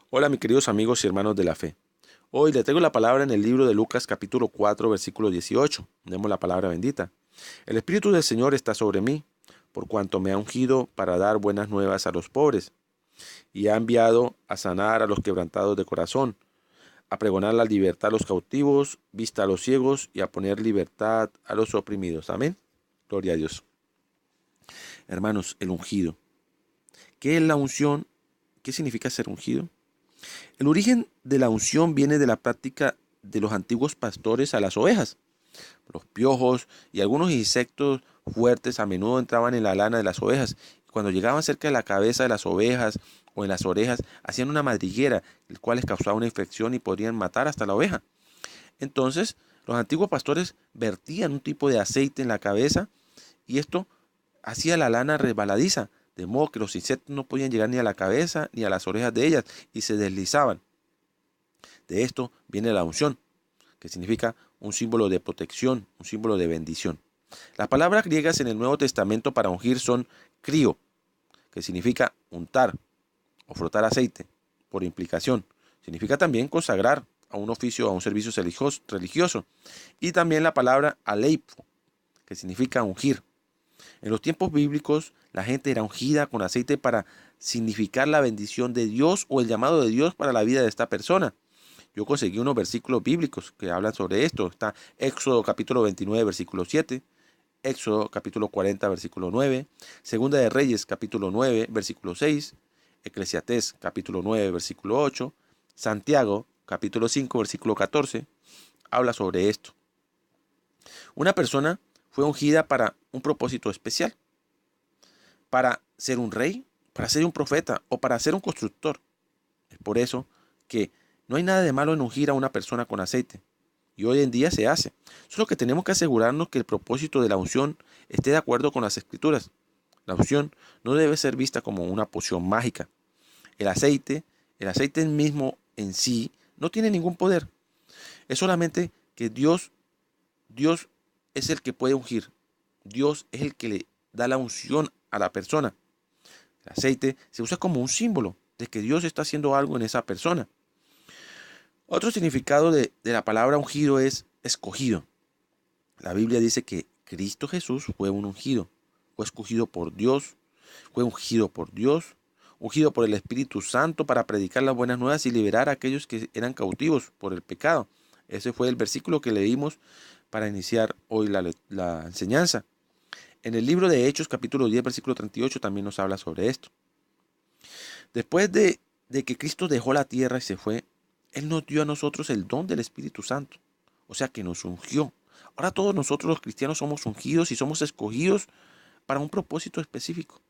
Hola mis queridos amigos y hermanos de la fe. Hoy le traigo la palabra en el libro de Lucas capítulo 4 versículo 18. Demos la palabra bendita. El Espíritu del Señor está sobre mí, por cuanto me ha ungido para dar buenas nuevas a los pobres, y ha enviado a sanar a los quebrantados de corazón, a pregonar la libertad a los cautivos, vista a los ciegos, y a poner libertad a los oprimidos. Amén. Gloria a Dios. Hermanos, el ungido. ¿Qué es la unción? ¿Qué significa ser ungido? El origen de la unción viene de la práctica de los antiguos pastores a las ovejas. Los piojos y algunos insectos fuertes a menudo entraban en la lana de las ovejas. Cuando llegaban cerca de la cabeza de las ovejas o en las orejas, hacían una madriguera, el cual les causaba una infección y podrían matar hasta la oveja. Entonces, los antiguos pastores vertían un tipo de aceite en la cabeza y esto hacía la lana resbaladiza, de modo que los insectos no podían llegar ni a la cabeza ni a las orejas de ellas y se deslizaban. De esto viene la unción, que significa un símbolo de protección, un símbolo de bendición. Las palabras griegas en el Nuevo Testamento para ungir son crio, que significa untar o frotar aceite, por implicación. Significa también consagrar a un oficio o a un servicio religioso. Y también la palabra aleipo, que significa ungir. En los tiempos bíblicos, la gente era ungida con aceite para significar la bendición de Dios o el llamado de Dios para la vida de esta persona. Yo conseguí unos versículos bíblicos que hablan sobre esto. Está Éxodo capítulo 29, versículo 7. Éxodo capítulo 40, versículo 9. Segunda de Reyes capítulo 9, versículo 6. Eclesiastés capítulo 9, versículo 8. Santiago capítulo 5, versículo 14. Habla sobre esto. Una persona fue ungida para un propósito especial. Para ser un rey, para ser un profeta o para ser un constructor. Es por eso que no hay nada de malo en ungir a una persona con aceite. Y hoy en día se hace. Solo que tenemos que asegurarnos que el propósito de la unción esté de acuerdo con las escrituras. La unción no debe ser vista como una poción mágica. El aceite, el aceite mismo en sí, no tiene ningún poder. Es solamente que Dios es el que puede ungir. Dios es el que le da la unción a la persona. El aceite se usa como un símbolo de que Dios está haciendo algo en esa persona. Otro significado de la palabra ungido es escogido. La Biblia dice que Cristo Jesús fue un ungido, fue escogido por Dios, fue ungido por el Espíritu Santo para predicar las buenas nuevas y liberar a aquellos que eran cautivos por el pecado. Ese fue el versículo que leímos para iniciar hoy la enseñanza. En el libro de Hechos, capítulo 10, versículo 38, también nos habla sobre esto. Después de que Cristo dejó la tierra y se fue, Él nos dio a nosotros el don del Espíritu Santo. O sea que nos ungió. Ahora todos nosotros los cristianos somos ungidos y somos escogidos para un propósito específico.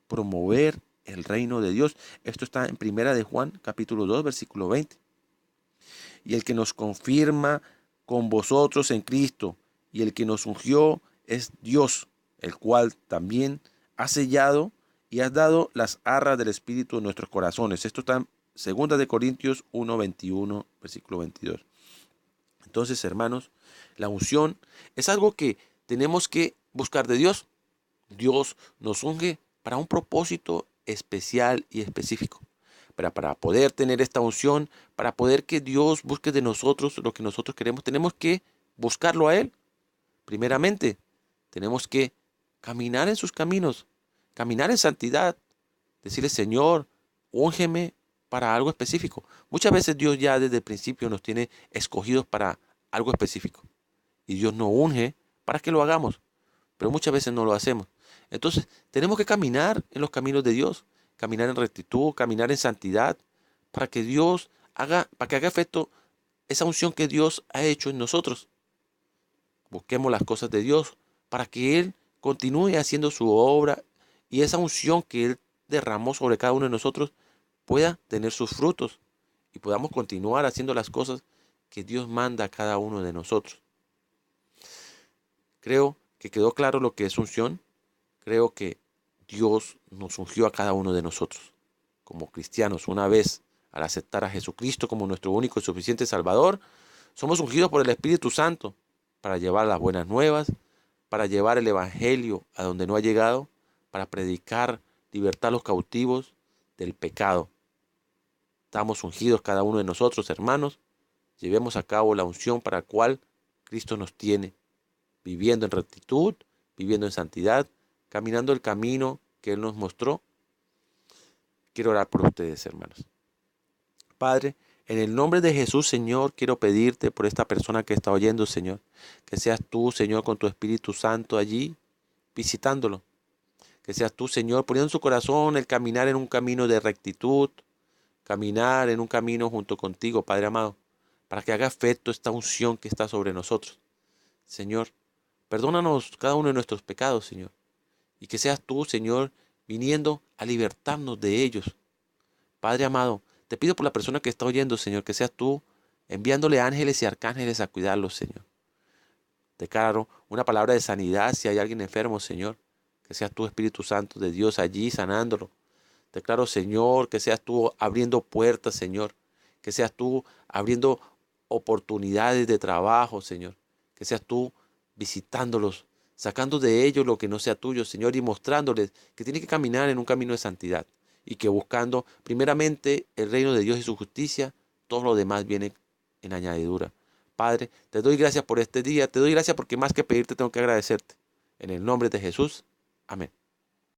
Promover el reino de Dios. Esto está en Primera de Juan, capítulo 2, versículo 20. Y el que nos confirma con vosotros en Cristo y el que nos ungió es Dios, el cual también ha sellado y has dado las arras del Espíritu en nuestros corazones. Esto está en 2 de Corintios 1, 21, versículo 22. Entonces, hermanos, la unción es algo que tenemos que buscar de Dios. Dios nos unge para un propósito especial y específico. Pero para poder tener esta unción, para poder que Dios busque de nosotros lo que nosotros queremos, tenemos que buscarlo a Él. Primeramente, tenemos que caminar en sus caminos, caminar en santidad, decirle, Señor, úngeme para algo específico. Muchas veces Dios ya desde el principio nos tiene escogidos para algo específico. Y Dios nos unge para que lo hagamos, pero muchas veces no lo hacemos. Entonces, tenemos que caminar en los caminos de Dios, caminar en rectitud, caminar en santidad, para que Dios para que haga efecto esa unción que Dios ha hecho en nosotros. Busquemos las cosas de Dios para que Él continúe haciendo su obra y esa unción que Él derramó sobre cada uno de nosotros pueda tener sus frutos y podamos continuar haciendo las cosas que Dios manda a cada uno de nosotros. Creo que quedó claro lo que es unción. Creo que Dios nos ungió a cada uno de nosotros como cristianos. Una vez al aceptar a Jesucristo como nuestro único y suficiente Salvador, somos ungidos por el Espíritu Santo para llevar las buenas nuevas, para llevar el Evangelio a donde no ha llegado, para predicar libertad a los cautivos del pecado. Estamos ungidos cada uno de nosotros, hermanos. Llevemos a cabo la unción para la cual Cristo nos tiene, viviendo en rectitud, viviendo en santidad, caminando el camino que Él nos mostró. Quiero orar por ustedes, hermanos. Padre, en el nombre de Jesús, Señor, quiero pedirte por esta persona que está oyendo, Señor, que seas tú, Señor, con tu Espíritu Santo allí, visitándolo. Que seas tú, Señor, poniendo en su corazón el caminar en un camino de rectitud, caminar en un camino junto contigo, Padre amado, para que haga efecto esta unción que está sobre nosotros. Señor, perdónanos cada uno de nuestros pecados, Señor, y que seas tú, Señor, viniendo a libertarnos de ellos. Padre amado, te pido por la persona que está oyendo, Señor, que seas tú enviándole ángeles y arcángeles a cuidarlos, Señor. Declaro una palabra de sanidad si hay alguien enfermo, Señor, que seas tú, Espíritu Santo de Dios, allí sanándolo. Declaro, Señor, que seas tú abriendo puertas, Señor, que seas tú abriendo oportunidades de trabajo, Señor, que seas tú visitándolos, sacando de ellos lo que no sea tuyo, Señor, y mostrándoles que tienen que caminar en un camino de santidad y que buscando primeramente el reino de Dios y su justicia, todo lo demás viene en añadidura. Padre, te doy gracias por este día, te doy gracias porque más que pedirte tengo que agradecerte. En el nombre de Jesús, amén.